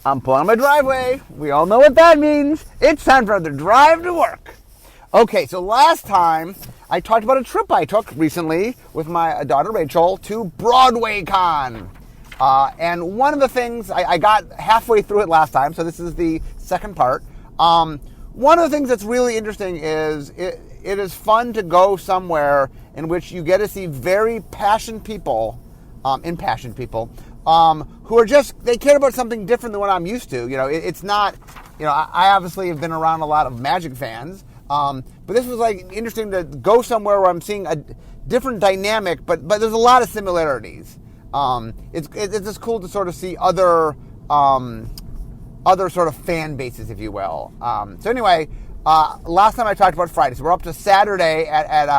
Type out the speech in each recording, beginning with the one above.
I'm pulling on my driveway. We all know what that means. It's time for the drive to work. Okay, so last time I talked about a trip I took recently with my daughter Rachel to Broadwaycon. And one of the things, I got halfway through it last time, so this is the second part. One of the things that's really interesting is it is fun to go somewhere in which you get to see very impassioned people, who are just, they care about something different than what I'm used to. You know, it's not, you know, I obviously have been around a lot of Magic fans, but this was like interesting to go somewhere where I'm seeing a different dynamic, but there's a lot of similarities. It's just cool to sort of see other sort of fan bases, if you will. So anyway, last time I talked about Friday, so we're up to Saturday at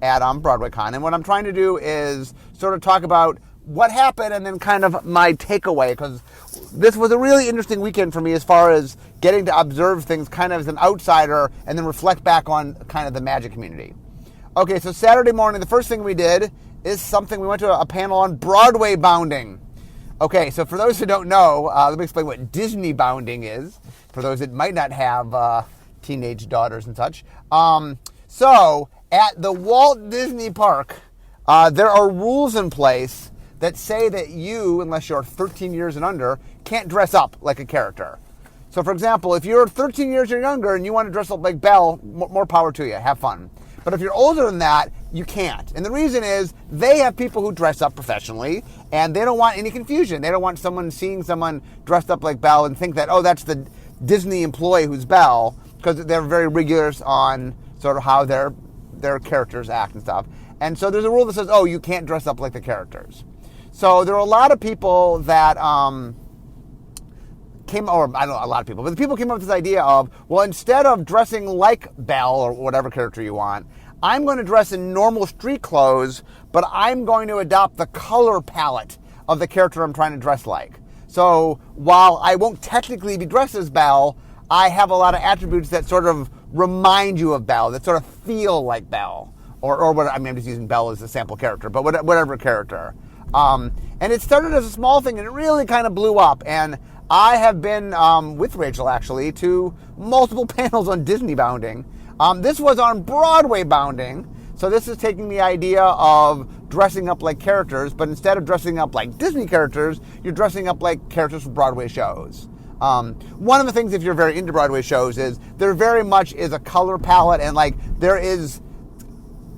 Broadwaycon, and what I'm trying to do is sort of talk about what happened and then kind of my takeaway, because this was a really interesting weekend for me as far as getting to observe things kind of as an outsider and then reflect back on kind of the Magic community. Okay, so Saturday morning, the first thing we did is we went to a panel on Broadway bounding. Okay, so for those who don't know, let me explain what Disney bounding is, for those that might not have teenage daughters and such. So at the Walt Disney Park, there are rules in place that say that you, unless you're 13 years and under, can't dress up like a character. So for example, if you're 13 years or younger and you want to dress up like Belle, more power to you, have fun. But if you're older than that, you can't. And the reason is they have people who dress up professionally, and they don't want any confusion. They don't want someone seeing someone dressed up like Belle and think that, oh, that's the Disney employee who's Belle, because they're very rigorous on sort of how their characters act and stuff. And so there's a rule that says, oh, you can't dress up like the characters. So there are a lot of people that the people came up with this idea of, well, instead of dressing like Belle or whatever character you want, I'm going to dress in normal street clothes, but I'm going to adopt the color palette of the character I'm trying to dress like. So while I won't technically be dressed as Belle, I have a lot of attributes that sort of remind you of Belle, that sort of feel like Belle. Or what, I mean, I'm just using Belle as a sample character, but whatever character. And it started as a small thing, and it really kind of blew up. And I have been, with Rachel actually, to multiple panels on Disney bounding. This was on Broadway bounding. So this is taking the idea of dressing up like characters, but instead of dressing up like Disney characters, you're dressing up like characters from Broadway shows. One of the things, if you're very into Broadway shows, is there very much is a color palette, and like there is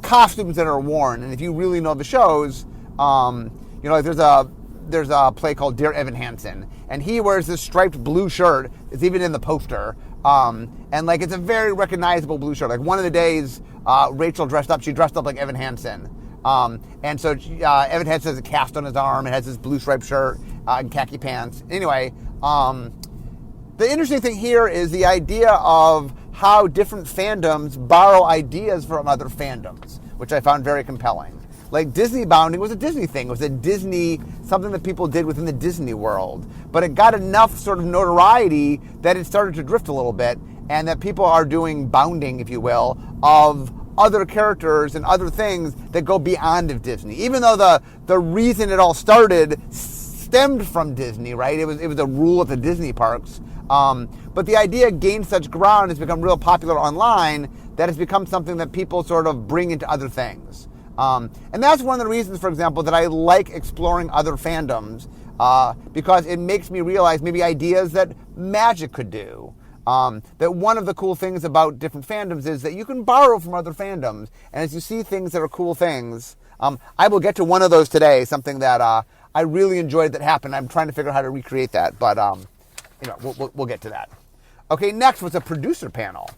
costumes that are worn. And if you really know the shows, you know, there's a play called Dear Evan Hansen, and he wears this striped blue shirt. It's even in the poster, and like it's a very recognizable blue shirt. Like one of the days, Rachel she dressed up like Evan Hansen, and so Evan Hansen has a cast on his arm and has this blue striped shirt and khaki pants. Anyway, the interesting thing here is the idea of how different fandoms borrow ideas from other fandoms, which I found very compelling. Like Disney bounding was a Disney thing. It was something that people did within the Disney world. But it got enough sort of notoriety that it started to drift a little bit, and that people are doing bounding, if you will, of other characters and other things that go beyond of Disney. Even though the reason it all started stemmed from Disney, right? It was a rule at the Disney parks. But the idea gained such ground, it's become real popular online, that it's become something that people sort of bring into other things. And that's one of the reasons, for example, that I like exploring other fandoms, because it makes me realize maybe ideas that Magic could do. That one of the cool things about different fandoms is that you can borrow from other fandoms. And as you see things that are cool things, I will get to one of those today, something that I really enjoyed that happened. I'm trying to figure out how to recreate that, but we'll get to that. Okay, next was a producer panel.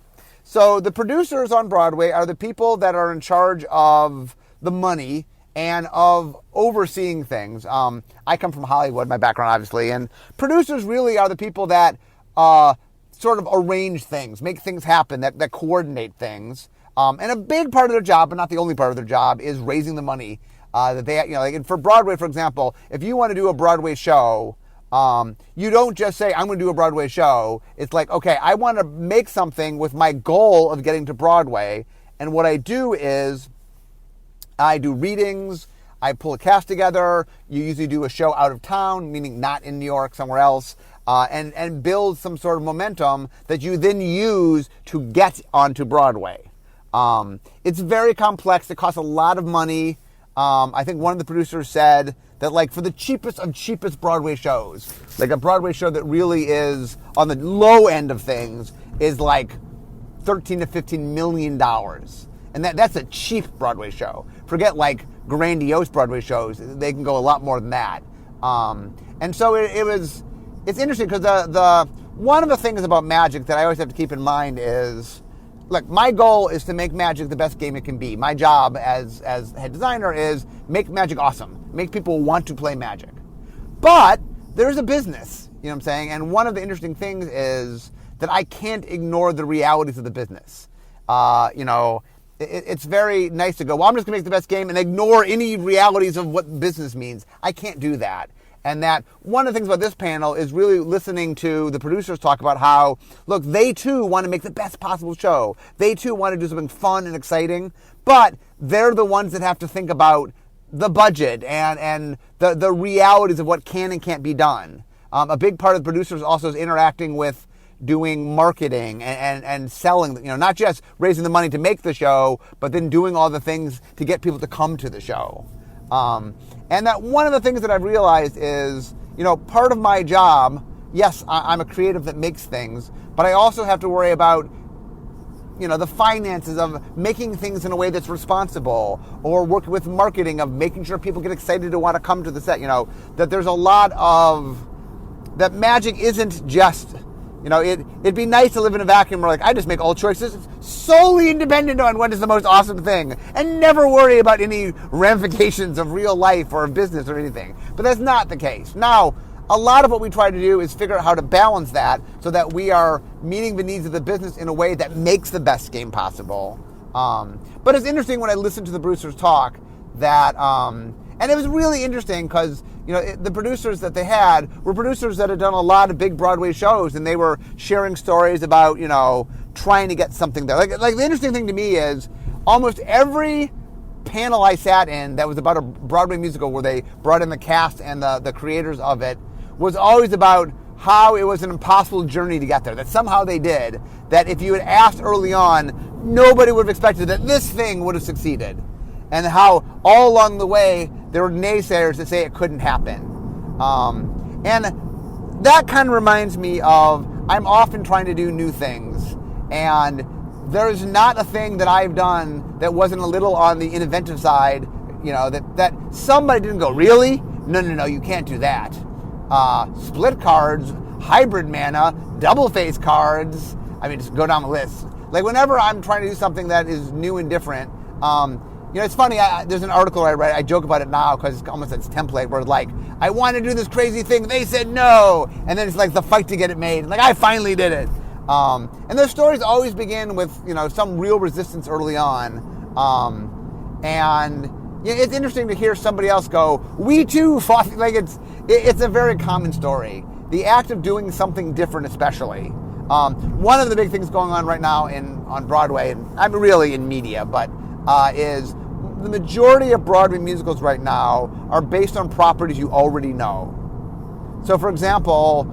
So the producers on Broadway are the people that are in charge of the money and of overseeing things. I come from Hollywood, my background obviously, and producers really are the people that sort of arrange things, make things happen, that coordinate things. And a big part of their job, but not the only part of their job, is raising the money that they, like for Broadway, for example, if you want to do a Broadway show, you don't just say, I'm going to do a Broadway show. It's like, okay, I want to make something with my goal of getting to Broadway. And what I do is I do readings, I pull a cast together. You usually do a show out of town, meaning not in New York, somewhere else, and build some sort of momentum that you then use to get onto Broadway. It's very complex. It costs a lot of money. I think one of the producers said that, like, for the cheapest of cheapest Broadway shows, like a Broadway show that really is on the low end of things, is like $13 to $15 million. And that's a cheap Broadway show. Forget like grandiose Broadway shows. They can go a lot more than that. And so it's interesting because the one of the things about magic that I always have to keep in mind is, look, my goal is to make Magic the best game it can be. My job as head designer is make Magic awesome. Make people want to play Magic. But there's a business, you know what I'm saying? And one of the interesting things is that I can't ignore the realities of the business. It's very nice to go, well, I'm just going to make the best game and ignore any realities of what business means. I can't do that. And that one of the things about this panel is really listening to the producers talk about how, look, they too want to make the best possible show. They too want to do something fun and exciting, but they're the ones that have to think about the budget and the realities of what can and can't be done. A big part of the producers also is interacting with doing marketing and selling, not just raising the money to make the show, but then doing all the things to get people to come to the show. And that one of the things that I've realized is, part of my job, yes, I'm a creative that makes things, but I also have to worry about, the finances of making things in a way that's responsible, or work with marketing of making sure people get excited to want to come to the set, that there's a lot of, that Magic isn't just, it'd be nice to live in a vacuum where, like, I just make all choices solely independent on what is the most awesome thing and never worry about any ramifications of real life or of business or anything. But that's not the case. Now, a lot of what we try to do is figure out how to balance that so that we are meeting the needs of the business in a way that makes the best game possible. But it's interesting when I listen to the producers talk that, and it was really interesting because, the producers that they had were producers that had done a lot of big Broadway shows, and they were sharing stories about, trying to get something there. Like the interesting thing to me is almost every panel I sat in that was about a Broadway musical where they brought in the cast and the creators of it was always about how it was an impossible journey to get there, that somehow they did, that if you had asked early on, nobody would have expected that this thing would have succeeded. And how all along the way, there were naysayers that say it couldn't happen. And that kind of reminds me of, I'm often trying to do new things. And there's not a thing that I've done that wasn't a little on the inventive side, that somebody didn't go, really? No, you can't do that. Split cards, hybrid mana, double face cards. I mean, just go down the list. Like, whenever I'm trying to do something that is new and different, it's funny, there's an article I read, I joke about it now because it's almost its template where, like, I want to do this crazy thing, they said no, and then it's like the fight to get it made, like, I finally did it. And those stories always begin with, some real resistance early on. And it's interesting to hear somebody else go, we too fought, like, it's a very common story. The act of doing something different especially. One of the big things going on right now on Broadway, and I'm really in media, but is the majority of Broadway musicals right now are based on properties you already know. So, for example,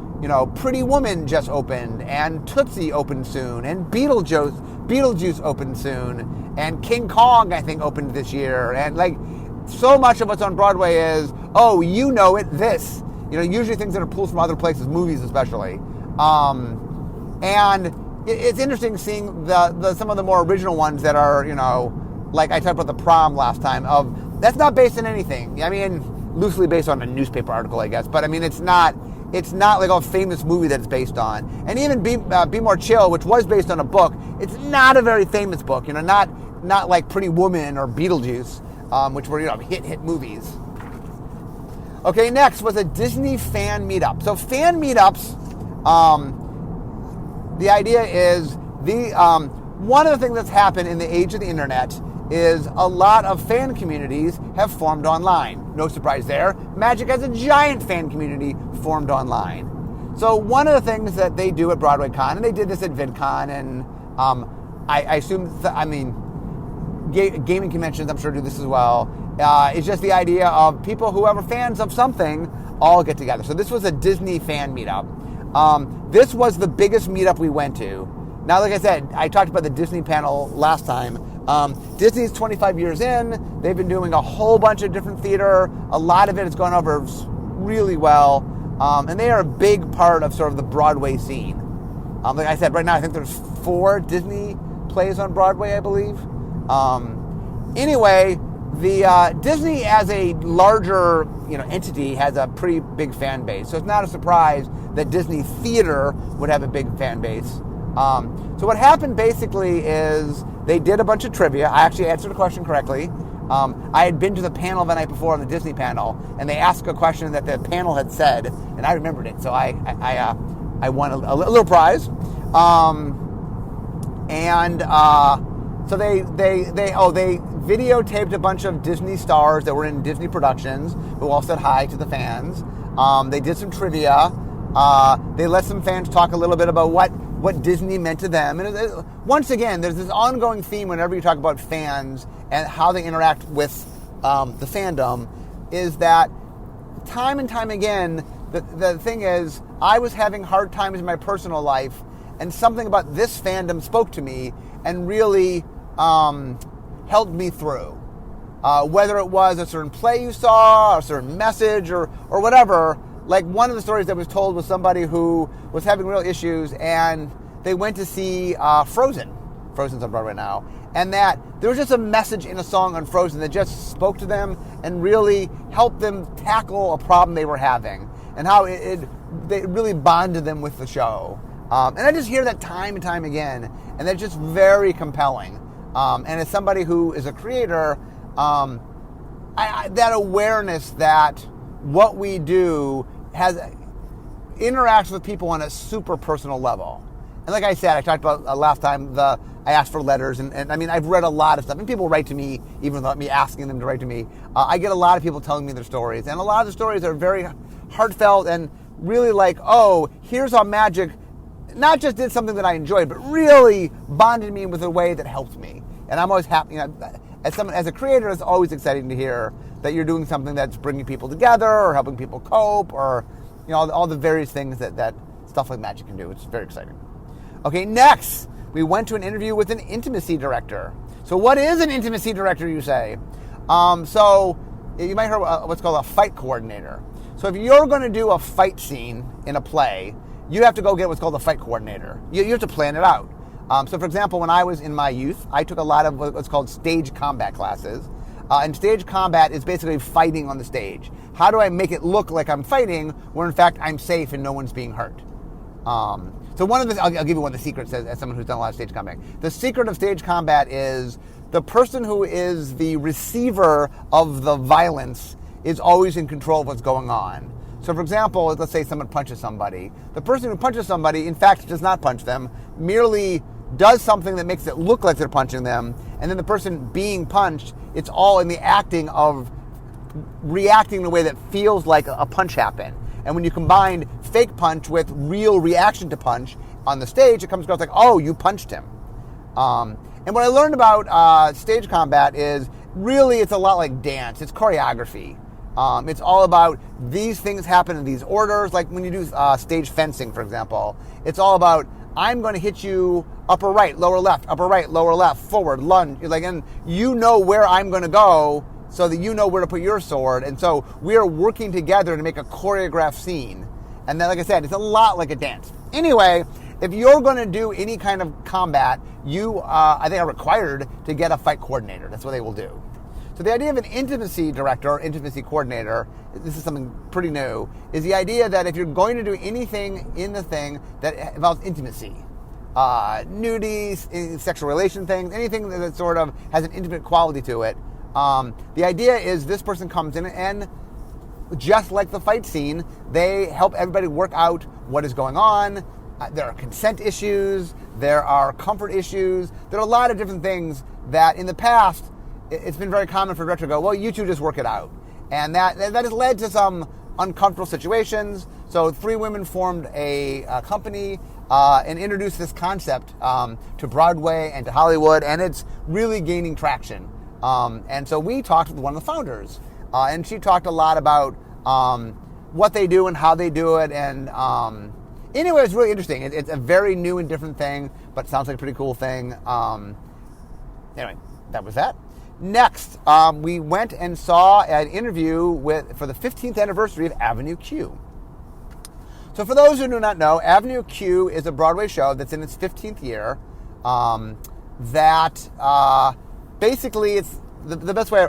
Pretty Woman just opened, and Tootsie opened soon, and Beetlejuice opened soon, and King Kong, I think, opened this year. And, like, so much of what's on Broadway is, oh, this. Usually things that are pulled from other places, movies especially. And it's interesting seeing some of the more original ones that are, like I talked about the Prom last time, that's not based on anything. I mean, loosely based on a newspaper article, I guess, but I mean, it's not like a famous movie that it's based on. And even Be More Chill, which was based on a book, it's not a very famous book, not like Pretty Woman or Beetlejuice, which were, hit movies. Okay, next was a Disney fan meetup. So fan meetups, the idea is one of the things that's happened in the age of the internet is a lot of fan communities have formed online. No surprise there. Magic has a giant fan community formed online. So one of the things that they do at Broadwaycon, and they did this at VidCon, and I assume, gaming conventions I'm sure do this as well, It's just the idea of people who are fans of something all get together. So this was a Disney fan meetup. This was the biggest meetup we went to. Now, like I said, I talked about the Disney panel last time. Disney's 25 years in. They've been doing a whole bunch of different theater. A lot of it has gone over really well. And they are a big part of sort of the Broadway scene. Like I said, right now I think there's 4 Disney plays on Broadway, I believe. Anyway, the Disney as a larger entity has a pretty big fan base. So it's not a surprise that Disney Theater would have a big fan base. So what happened basically is they did a bunch of trivia. I actually answered a question correctly. I had been to the panel the night before on the Disney panel, and they asked a question that the panel had said, and I remembered it. So I won a little prize. So they videotaped a bunch of Disney stars that were in Disney productions who all said hi to the fans. They did some trivia. They let some fans talk a little bit about what Disney meant to them. And once again, there's this ongoing theme whenever you talk about fans and how they interact with the fandom, is that time and time again, the thing is, I was having hard times in my personal life, and something about this fandom spoke to me and really helped me through. Whether it was a certain play you saw, a certain message, or whatever. Like one of the stories that was told was somebody who was having real issues, and they went to see Frozen. Frozen's on Broadway now. And that there was just a message in a song on Frozen that just spoke to them and really helped them tackle a problem they were having, and how it really bonded them with the show. And I just hear that time and time again, and that's just very compelling. And as somebody who is a creator, that awareness that what we do interacts with people on a super personal level. And like I said, I talked about last time, I asked for letters, and I mean, I've read a lot of stuff, and people write to me, even without me asking them to write to me. I get a lot of people telling me their stories, and a lot of the stories are very heartfelt and really like, oh, here's how magic not just did something that I enjoyed, but really bonded me with a way that helped me. And I'm always happy, as a creator, it's always exciting to hear that you're doing something that's bringing people together or helping people cope, or all the various things that stuff like magic can do. It's very exciting. Okay, next, we went to an interview with an intimacy director. So what is an intimacy director, you say? So you might hear what's called a fight coordinator. So if you're going to do a fight scene in a play, you have to go get what's called a fight coordinator. You have to plan it out. So for example, when I was in my youth, I took a lot of what's called stage combat classes. And stage combat is basically fighting on the stage. How do I make it look like I'm fighting where in fact I'm safe and no one's being hurt? So one of the, I'll give you one of the secrets as someone who's done a lot of stage combat. The secret of stage combat is the person who is the receiver of the violence is always in control of what's going on. So for example, let's say someone punches somebody. The person who punches somebody, in fact, does not punch them, merely does something that makes it look like they're punching them, and then the person being punched, it's all in the acting of reacting in a way that feels like a punch happened. And when you combine fake punch with real reaction to punch on the stage, it comes across like, oh, you punched him. And what I learned about stage combat is really it's a lot like dance. It's choreography. It's all about these things happen in these orders. Like when you do stage fencing, for example, it's all about I'm going to hit you upper right, lower left, upper right, lower left, forward, lunge. And you know where I'm going to go, so that you know where to put your sword. And so we are working together to make a choreographed scene. And then, like I said, it's a lot like a dance. Anyway, if you're going to do any kind of combat, you, I think, are required to get a fight coordinator. That's what they will do. So the idea of an intimacy director or intimacy coordinator, this is something pretty new, is the idea that if you're going to do anything in the thing that involves intimacy, nudity, sexual relation things, anything that sort of has an intimate quality to it, the idea is this person comes in and just like the fight scene, they help everybody work out what is going on. There are consent issues. There are comfort issues. There are a lot of different things that in the past, it's been very common for a director to go, well, you two just work it out. And that has led to some uncomfortable situations. So 3 women formed a company and introduced this concept to Broadway and to Hollywood, and it's really gaining traction. And so we talked with one of the founders, and she talked a lot about what they do and how they do it. And anyway, it's really interesting. It's a very new and different thing, but it sounds like a pretty cool thing. Anyway, that was that. Next, we went and saw an interview for the 15th anniversary of Avenue Q. So for those who do not know, Avenue Q is a Broadway show that's in its 15th year. Basically, it's the best way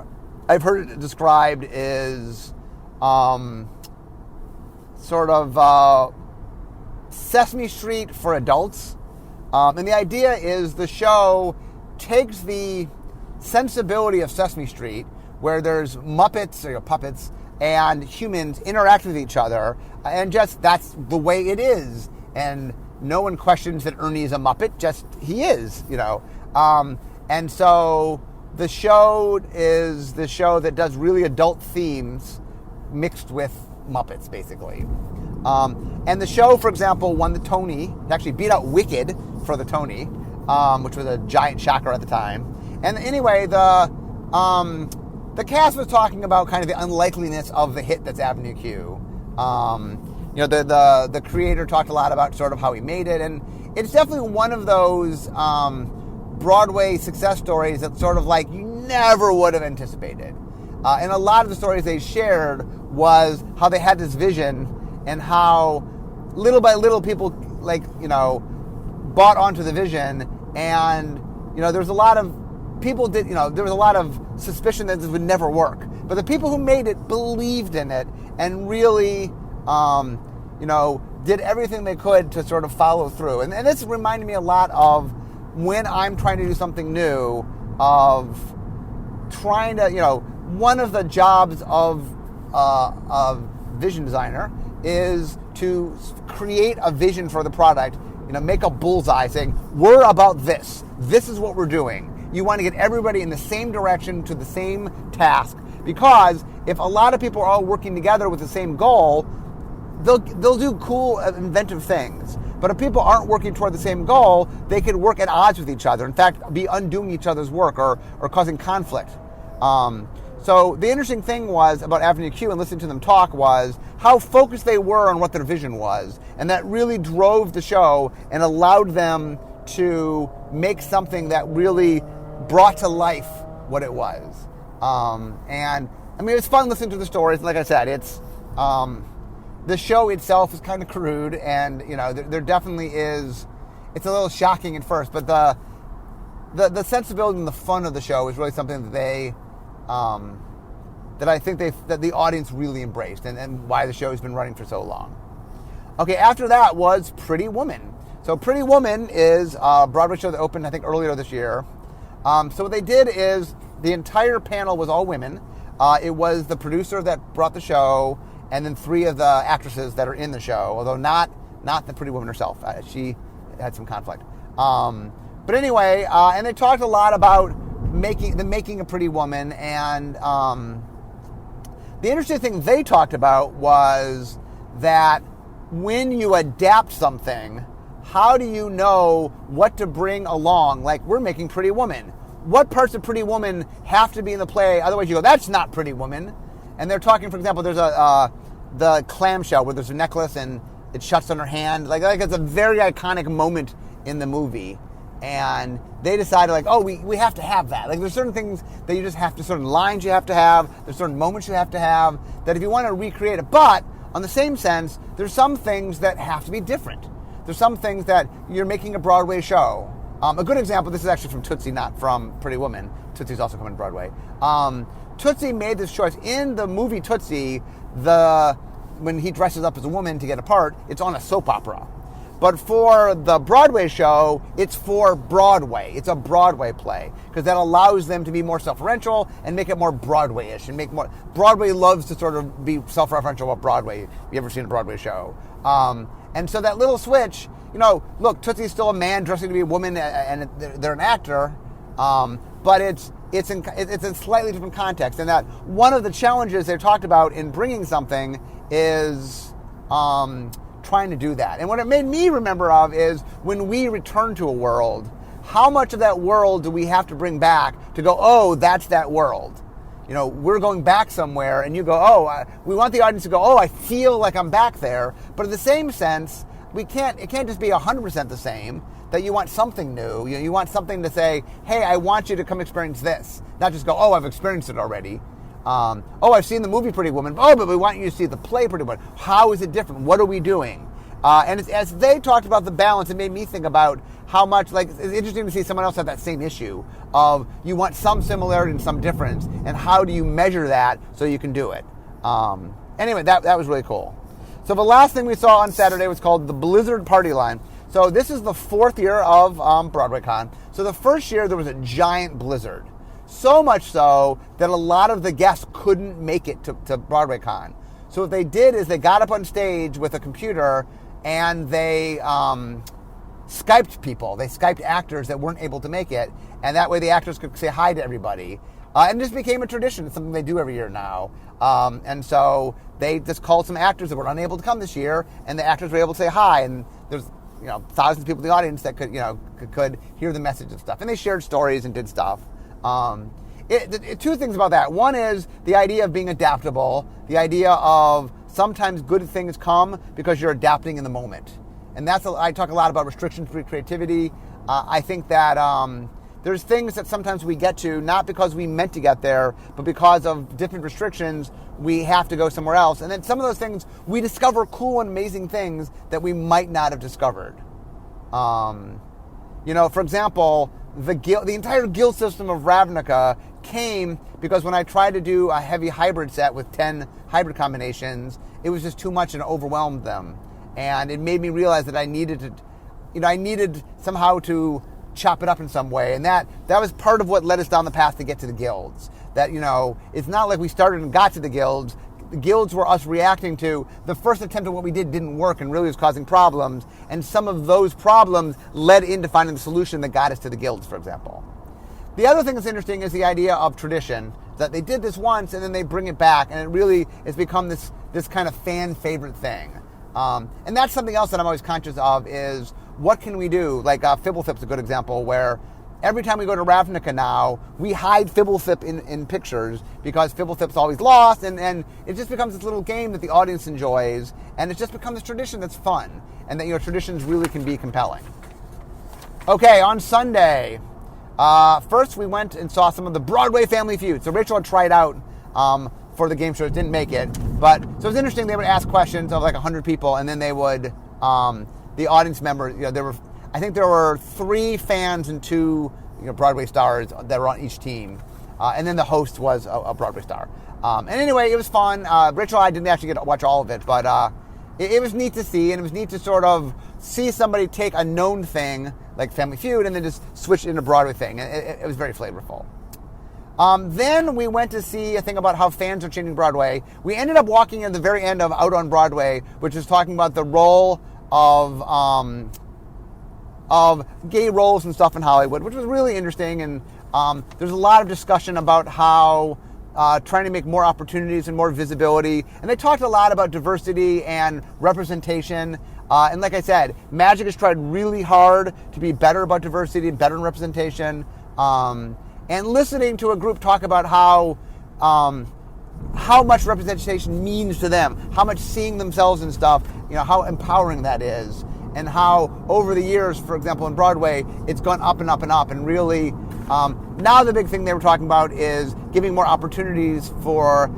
I've heard it described is sort of Sesame Street for adults. And the idea is the show takes the sensibility of Sesame Street, where there's Muppets or puppets and humans interact with each other, and just that's the way it is. And no one questions that Ernie is a Muppet, just he is, And so the show is the show that does really adult themes mixed with Muppets, basically. And the show, for example, won the Tony. It actually beat out Wicked for the Tony, which was a giant shocker at the time. And anyway, the cast was talking about kind of the unlikeliness of the hit that's Avenue Q. The creator talked a lot about sort of how he made it, and it's definitely one of those Broadway success stories that sort of like you never would have anticipated. And a lot of the stories they shared was how they had this vision and how little by little people bought onto the vision, and there's a lot of people there was a lot of suspicion that this would never work. But the people who made it believed in it and really, did everything they could to sort of follow through. And this reminded me a lot of when I'm trying to do something new, of trying to, one of the jobs of a vision designer is to create a vision for the product, make a bullseye saying, we're about this. This is what we're doing. You want to get everybody in the same direction to the same task, because if a lot of people are all working together with the same goal, they'll do cool, inventive things. But if people aren't working toward the same goal, they could work at odds with each other. In fact, be undoing each other's work or causing conflict. So the interesting thing was about Avenue Q and listening to them talk was how focused they were on what their vision was. And that really drove the show and allowed them to make something that really brought to life what it was. And I mean, it was fun listening to the stories. Like I said, it's the show itself is kind of crude, and there definitely is. It's a little shocking at first, but the sensibility and the fun of the show is really something that they that I think that the audience really embraced, and why the show has been running for so long. Okay, after that was Pretty Woman. So Pretty Woman is a Broadway show that opened, I think, earlier this year. So what they did is the entire panel was all women. It was the producer that brought the show, and then 3 of the actresses that are in the show, although not the Pretty Woman herself. She had some conflict. But anyway, and they talked a lot about making a Pretty Woman, and the interesting thing they talked about was that when you adapt something, how do you know what to bring along? Like, we're making Pretty Woman. What parts of Pretty Woman have to be in the play? Otherwise you go, that's not Pretty Woman. And they're talking, for example, there's the clamshell where there's a necklace and it shuts on her hand. Like it's a very iconic moment in the movie. And they decided, we have to have that. Like, there's certain things that you just have to, certain lines you have to have, there's certain moments you have to have, that if you want to recreate it. But, on the same sense, there's some things that have to be different. There's some things that you're making a Broadway show. A good example, this is actually from Tootsie, not from Pretty Woman. Tootsie's also coming to Broadway. Tootsie made this choice. In the movie Tootsie, when he dresses up as a woman to get a part, it's on a soap opera. But for the Broadway show, it's for Broadway. It's a Broadway play, because that allows them to be more self-referential and make it more Broadway-ish. And Broadway loves to sort of be self-referential about Broadway. You ever seen a Broadway show? And so that little switch, look, Tootsie's still a man dressing to be a woman, and they're an actor, but it's a slightly different context. And that one of the challenges they talked about in bringing something is trying to do that. And what it made me remember of is when we return to a world, how much of that world do we have to bring back to go, oh, that's that world? You know, we're going back somewhere, and you go, oh, we want the audience to go, oh, I feel like I'm back there. But in the same sense, it can't just be 100% the same, that you want something new. You want something to say, hey, I want you to come experience this. Not just go, oh, I've experienced it already. Oh, I've seen the movie Pretty Woman. Oh, but we want you to see the play Pretty Woman. How is it different? What are we doing? And as they talked about the balance, it made me think about how much, like, it's interesting to see someone else have that same issue of you want some similarity and some difference, and how do you measure that so you can do it? Anyway, that was really cool. So the last thing we saw on Saturday was called the Blizzard Party Line. So this is the 4th year of Broadwaycon. So the first year there was a giant blizzard. So much so that a lot of the guests couldn't make it to BroadwayCon. So what they did is they got up on stage with a computer and they Skyped people. They Skyped actors that weren't able to make it. And that way the actors could say hi to everybody. And this became a tradition. It's something they do every year now. And so they just called some actors that were unable to come this year, and the actors were able to say hi. And there's thousands of people in the audience that could hear the message and stuff. And they shared stories and did stuff. Two things about that. One is the idea of being adaptable, the idea of sometimes good things come because you're adapting in the moment. And I talk a lot about restriction-free creativity. I think that there's things that sometimes we get to, not because we meant to get there, but because of different restrictions, we have to go somewhere else. And then some of those things, we discover cool and amazing things that we might not have discovered. For example, the entire guild system of Ravnica came because when I tried to do a heavy hybrid set with 10 hybrid combinations, it was just too much and overwhelmed them. And it made me realize that I needed somehow to chop it up in some way. And that was part of what led us down the path to get to the guilds. That, it's not like we started and got to the guilds. The guilds were us reacting to the first attempt at what we didn't work and really was causing problems. And some of those problems led into finding the solution that got us to the guilds, for example. The other thing that's interesting is the idea of tradition. That they did this once and then they bring it back, and it really has become this kind of fan favorite thing. And that's something else that I'm always conscious of is what can we do? Like Fibblethip's a good example where every time we go to Ravnica now, we hide Fibblethip in pictures because Fibblethip's always lost, and it just becomes this little game that the audience enjoys, and it's just become this tradition that's fun, and that traditions really can be compelling. Okay, on Sunday, first we went and saw some of the Broadway Family Feud. So Rachel had tried out for the game show, didn't make it, but so it was interesting. They would ask questions of like 100 people, and then they would the audience members. I think there were 3 fans and 2 Broadway stars that were on each team, and then the host was a Broadway star. And anyway, it was fun. Rachel and I didn't actually get to watch all of it, but it was neat to see, and it was neat to sort of see somebody take a known thing like Family Feud and then just switch it into a Broadway thing. And it was very flavorful. Then we went to see a thing about how fans are changing Broadway. We ended up walking in the very end of Out on Broadway, which is talking about the role of gay roles and stuff in Hollywood, which was really interesting. And there's a lot of discussion about how trying to make more opportunities and more visibility. And they talked a lot about diversity and representation. And like I said, Magic has tried really hard to be better about diversity and better in representation. And listening to a group talk about how much representation means to them, how much seeing themselves in stuff, how empowering that is, and how over the years, for example, in Broadway, it's gone up and up and up. And really, now the big thing they were talking about is giving more opportunities for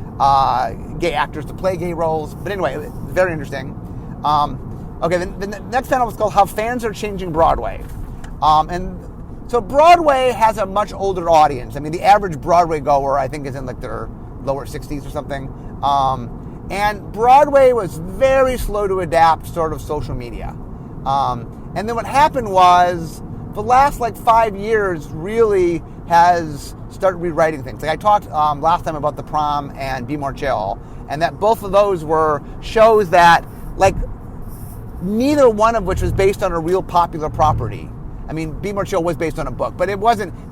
gay actors to play gay roles. But anyway, very interesting. Okay, the next panel was called How Fans Are Changing Broadway. So Broadway has a much older audience. I mean, the average Broadway goer, I think, is in like their lower 60s or something. And Broadway was very slow to adapt sort of social media. And then what happened was the last 5 years really has started rewriting things. Like I talked last time about The Prom and Be More Chill, and that both of those were shows that neither one of which was based on a real popular property. I mean, Be More Chill was based on a book, but it's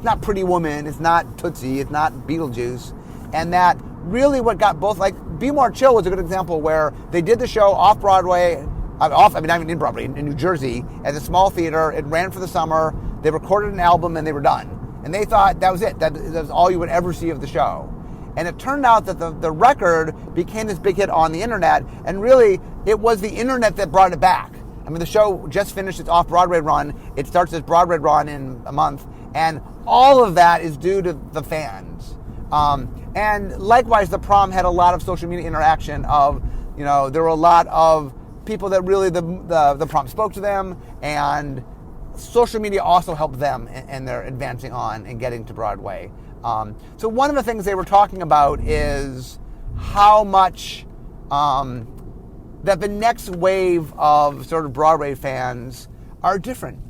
not Pretty Woman, it's not Tootsie, it's not Beetlejuice. And that really what got both, Be More Chill was a good example where they did the show off-Broadway, not even in Broadway, in New Jersey, at a small theater. It ran for the summer. They recorded an album and they were done. And they thought that was it. That was all you would ever see of the show. And it turned out that the record became this big hit on the internet, and really, it was the internet that brought it back. I mean, the show just finished its off-Broadway run. It starts its Broadway run in a month, and all of that is due to the fans. And likewise, the prom had a lot of social media interaction of, there were a lot of people that really, the prom spoke to them, and social media also helped them in their advancing on and getting to Broadway. So one of the things they were talking about is how much that the next wave of sort of Broadway fans are different.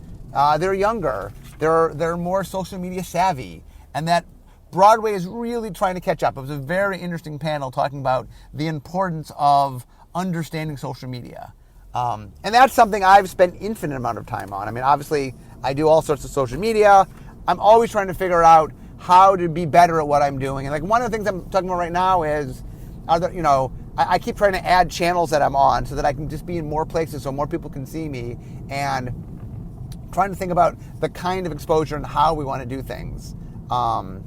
They're younger. They're more social media savvy, and that Broadway is really trying to catch up. It was a very interesting panel talking about the importance of understanding social media. And that's something I've spent infinite amount of time on. I mean, obviously, I do all sorts of social media. I'm always trying to figure out how to be better at what I'm doing. And like one of the things I'm talking about right now is, I keep trying to add channels that I'm on so that I can just be in more places so more people can see me, and trying to think about the kind of exposure and how we want to do things. Obviously,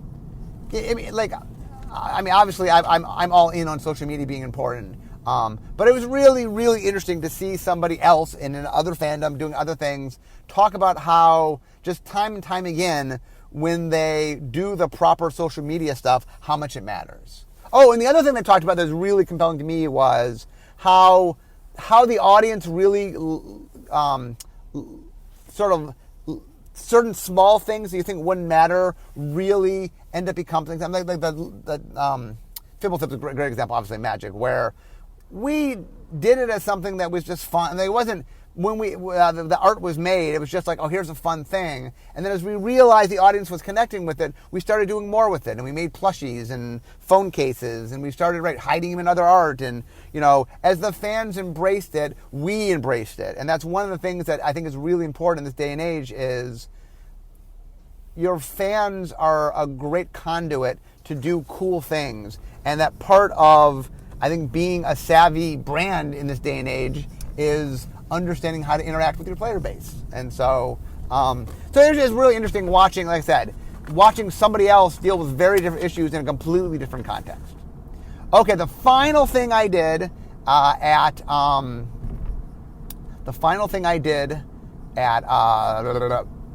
I'm all in on social media being important. But it was really, really interesting to see somebody else in another fandom doing other things talk about how just time and time again, when they do the proper social media stuff, how much it matters. Oh, and the other thing they talked about that was really compelling to me was how the audience really sort of certain small things that you think wouldn't matter really end up becoming things. Like the Fibble Tip's a great example, obviously magic, where we did it as something that was just fun. And it wasn't, when the art was made, it was just like, oh, here's a fun thing. And then as we realized the audience was connecting with it, we started doing more with it. And we made plushies and phone cases, and we started hiding them in other art. And, as the fans embraced it, we embraced it. And that's one of the things that I think is really important in this day and age is your fans are a great conduit to do cool things. And that part of, I think, being a savvy brand in this day and age is understanding how to interact with your player base. And so it's really interesting watching, like I said, watching somebody else deal with very different issues in a completely different context. Okay, the final thing I did at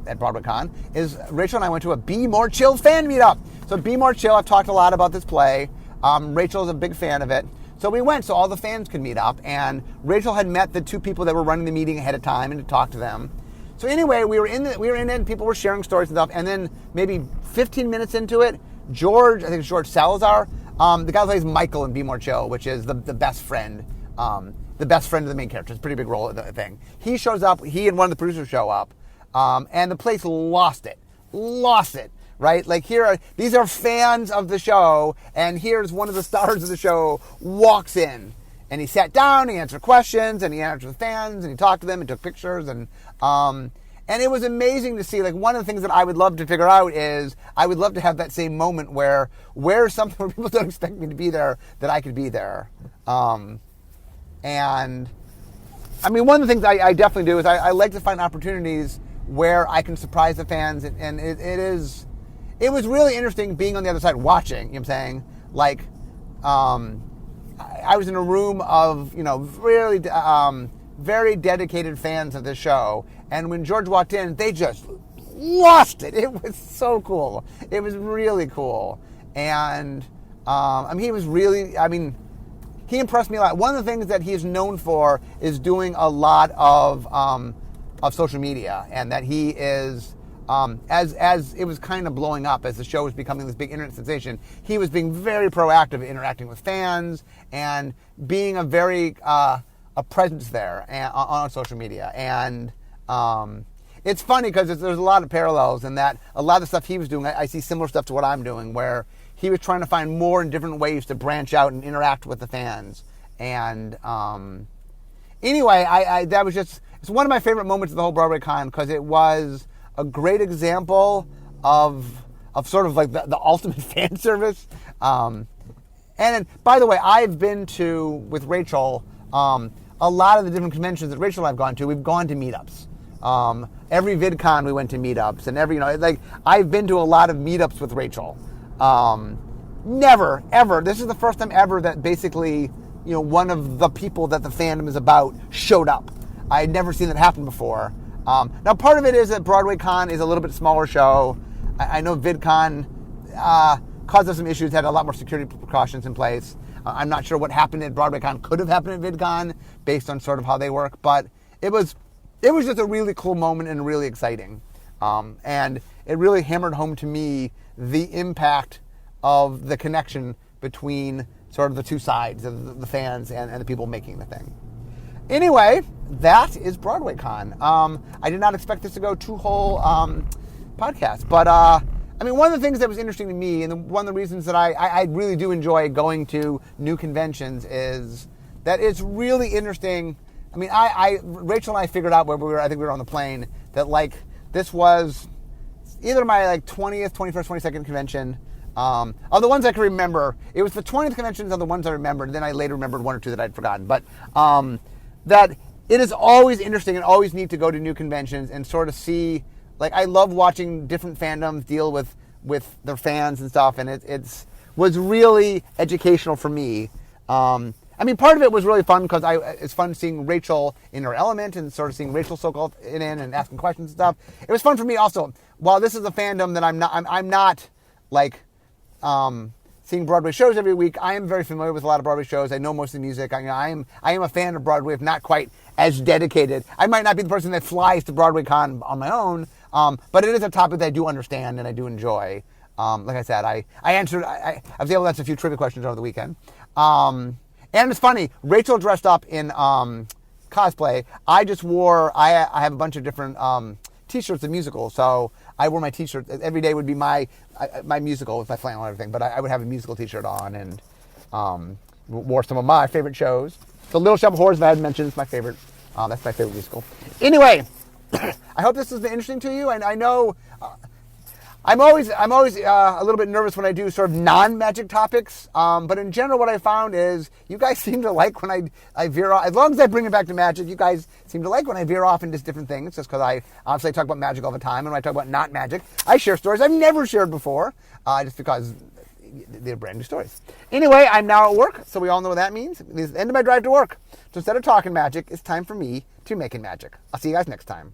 Broadwaycon is Rachel and I went to a Be More Chill fan meetup. So Be More Chill, I've talked a lot about this play. Rachel is a big fan of it. So we went so all the fans could meet up, and Rachel had met the two people that were running the meeting ahead of time and to talk to them. So anyway, we were in it, and people were sharing stories and stuff, and then maybe 15 minutes into it, George Salazar, the guy who plays Michael in Be More Chill, which is the best friend, of the main character. It's a pretty big role thing. He shows up, he and one of the producers show up, and the place lost it. Right? Like these are fans of the show, and here's one of the stars of the show walks in, and he sat down, he answered questions, and he answered the fans, and he talked to them and took pictures, and it was amazing to see. Like, one of the things that I would love to figure out is I would love to have that same moment where something where people don't expect me to be there, that I could be there. And I mean, one of the things I definitely do is I like to find opportunities where I can surprise the fans, and it was really interesting being on the other side watching, you know what I'm saying? Like, I was in a room of, really very dedicated fans of the show, and when George walked in, they just lost it. It was so cool. It was really cool. And, he impressed me a lot. One of the things that he is known for is doing a lot of social media, and that he is... as it was kind of blowing up, as the show was becoming this big internet sensation, he was being very proactive in interacting with fans and being a very a presence there on social media. And it's funny because there's a lot of parallels in that a lot of the stuff he was doing, I see similar stuff to what I'm doing, where he was trying to find more and different ways to branch out and interact with the fans. And anyway, that was just, it's one of my favorite moments of the whole Broadwaycon, because it was a great example of sort of like the ultimate fan service. And by the way, I've been to, with Rachel, a lot of the different conventions that Rachel and I have gone to, we've gone to meetups. Every VidCon we went to meetups, and I've been to a lot of meetups with Rachel. Never, ever. This is the first time ever that basically, one of the people that the fandom is about showed up. I had never seen that happen before. Now, part of it is that Broadwaycon is a little bit smaller show. I know VidCon caused us some issues, had a lot more security precautions in place. I'm not sure what happened at Broadwaycon could have happened at VidCon based on sort of how they work, but it was just a really cool moment and really exciting. And it really hammered home to me the impact of the connection between sort of the two sides of the fans and the people making the thing. Anyway, that is BroadwayCon. I did not expect this to go 2 whole podcasts, but one of the things that was interesting to me, and one of the reasons that I really do enjoy going to new conventions, is that it's really interesting. Rachel and I figured out where we were. I think we were on the plane that this was either my 20th, 21st, 22nd convention. Of the ones I can remember, it was the 20th conventions of the ones I remembered. Then I later remembered 1 or 2 that I'd forgotten. But that it is always interesting and always neat to go to new conventions and sort of see. I love watching different fandoms deal with their fans and stuff, and it was really educational for me. Part of it was really fun because it's fun seeing Rachel in her element and sort of seeing Rachel so-called in and asking questions and stuff. It was fun for me also. While this is a fandom that I'm not seeing Broadway shows every week. I am very familiar with a lot of Broadway shows. I know most of the music. I am a fan of Broadway, if not quite as dedicated. I might not be the person that flies to BroadwayCon on my own, but it is a topic that I do understand and I do enjoy. Like I said, I was able to answer a few trivia questions over the weekend. And it's funny, Rachel dressed up in cosplay. I just wore, I have a bunch of different T-shirts of musicals, so I wore my T-shirt. Every day would be my musical with my flannel and everything, but I would have a musical T-shirt on and wore some of my favorite shows. So Little Shop of Horrors, if I hadn't mentioned, is my favorite. That's my favorite musical. Anyway, I hope this has been interesting to you, and I know I'm always a little bit nervous when I do sort of non-magic topics, but in general what I found is you guys seem to like when I veer off. As long as I bring it back to magic, you guys seem to like when I veer off into different things, just because I obviously talk about magic all the time, and when I talk about not magic, I share stories I've never shared before, just because they're brand new stories. Anyway, I'm now at work, so we all know what that means. It is the end of my drive to work. So instead of talking magic, it's time for me to make it magic. I'll see you guys next time.